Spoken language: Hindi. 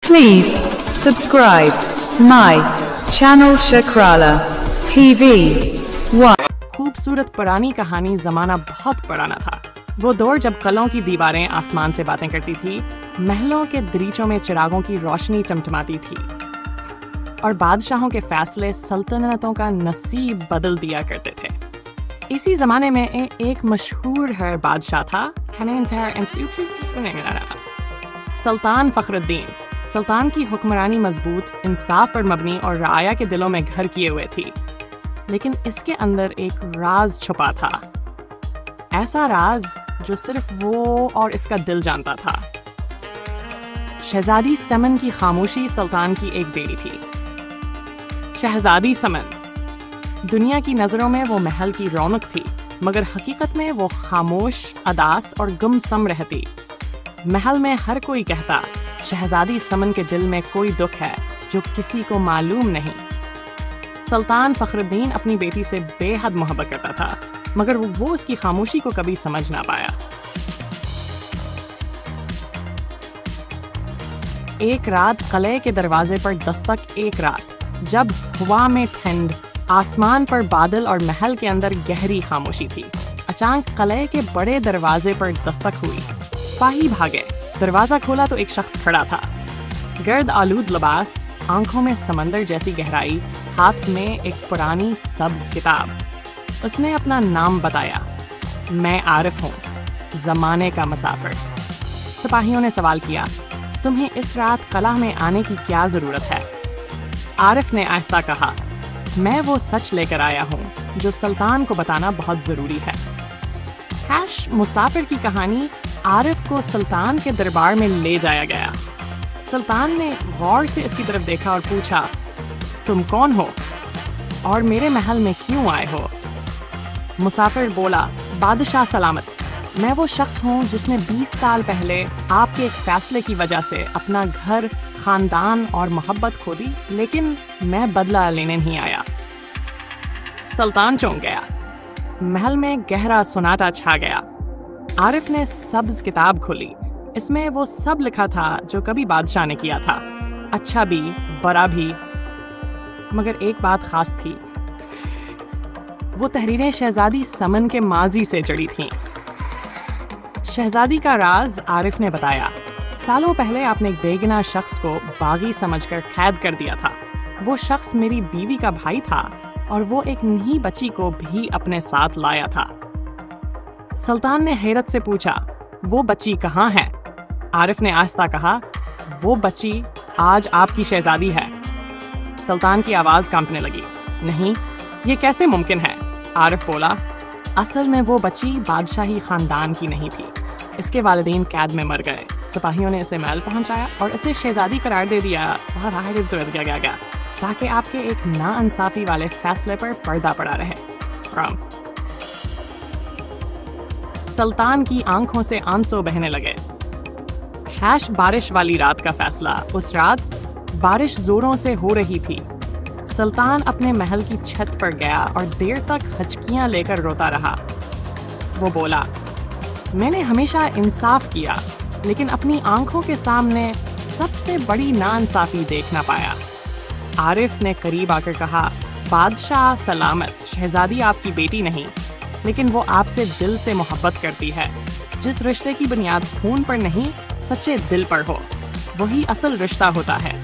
Please subscribe my channel Shakrala TV 1। खूबसूरत पुरानी कहानी जमाना बहुत पुराना था। वो दौर जब कलों की दीवारें आसमान से बातें करती थी, महलों के दरीचों में चिरागों की रोशनी टमटमाती थी और बादशाहों के फैसले सल्तनतों का नसीब बदल दिया करते थे। इसी जमाने में एक मशहूर है बादशाह था, सुल्तान फखरुद्दीन। सुल्तान की हुक्मरानी मजबूत, इंसाफ पर मबनी और राया के दिलों में घर किए हुए थी, लेकिन इसके अंदर एक राज छुपा था। ऐसा राज जो सिर्फ वो और इसका दिल जानता था। शहजादी समन की खामोशी सुल्तान की एक बेटी थी। शहजादी समन दुनिया की नज़रों में वो महल की रौनक थी, मगर हकीकत में वो खामोश, अदास और गुमसम रहती। महल में हर कोई कहता, शहजादी समन के दिल में कोई दुख है जो किसी को मालूम नहीं। सुल्तान फखरुद्दीन अपनी बेटी से बेहद मोहब्बत करता था, मगर वो उसकी खामोशी को कभी समझ ना पाया। एक रात किले के दरवाजे पर दस्तक। एक रात जब हवा में ठंड, आसमान पर बादल और महल के अंदर गहरी खामोशी थी, अचानक किले के बड़े दरवाजे पर दस्तक हुई। सिपाही भागे। दरवाजा खोला तो एक शख्स खड़ा था, गर्द आलूद लिबास, आंखों में समंदर जैसी गहराई, हाथ में एक पुरानी सब्ज किताब। उसने अपना नाम बताया, मैं आरिफ हूँ, जमाने का मुसाफिर। सिपाहियों ने सवाल किया, तुम्हें इस रात किला में आने की क्या जरूरत है? आरिफ ने आहिस्ता कहा, मैं वो सच लेकर आया हूँ जो सुल्तान को बताना बहुत जरूरी है। मुसाफिर की कहानी। आरिफ को सुल्तान के दरबार में ले जाया गया। सुल्तान ने गौर से इसकी तरफ देखा और पूछा, तुम कौन हो और मेरे महल में क्यों आए हो? मुसाफिर बोला, बादशाह सलामत, मैं वो शख्स हूँ जिसने 20 साल पहले आपके एक फैसले की वजह से अपना घर, खानदान और मोहब्बत खो दी, लेकिन मैं बदला लेने नहीं आया। सुल्तान चौंक गया। महल में गहरा सन्नाटा छा गया। आरिफ ने सब्ज किताब खोली। इसमें वो सब लिखा था जो कभी बादशाह ने किया था, अच्छा भी, बुरा भी, मगर एक बात खास थी, वो तहरीरें शहजादी समन के माजी से जुड़ी थीं। शहजादी का राज आरिफ ने बताया, सालों पहले आपने एक बेगुनाह शख्स को बागी समझकर कैद कर दिया था। वो शख्स मेरी बीवी का भाई था और वो एक नन्ही बच्ची को भी अपने साथ लाया था। सुल्तान ने हैरत से पूछा, वो बच्ची कहाँ है? आरिफ ने आहिस्ता कहा, वो बच्ची आज आपकी शहजादी है। सुल्तान की आवाज़ कांपने लगी। नहीं, ये कैसे मुमकिन है? आरिफ बोला, असल में वो बच्ची बादशाही खानदान की नहीं थी। इसके वालिदैन कैद में मर गए। सिपाहियों ने इसे महल पहुंचाया और इसे शहजादी करार दे दिया और हिफाजत किया गया ताकि आपके एक नाइंसाफी वाले फैसले पर पर्दा पड़ा रहे। सुल्तान की आंखों से आंसू बहने लगे। बारिश वाली रात का फैसला। उस रात बारिश जोरों से हो रही थी। सुल्तान अपने महल की छत पर गया और देर तक हचकियां लेकर रोता रहा। वो बोला, मैंने हमेशा इंसाफ किया, लेकिन अपनी आंखों के सामने सबसे बड़ी नाइंसाफी देख ना पाया। आरिफ ने करीब आकर कहा, बादशाह सलामत, शहजादी आपकी बेटी नहीं, लेकिन वो आपसे दिल से मोहब्बत करती है। जिस रिश्ते की बुनियाद खून पर नहीं, सच्चे दिल पर हो, वही असल रिश्ता होता है।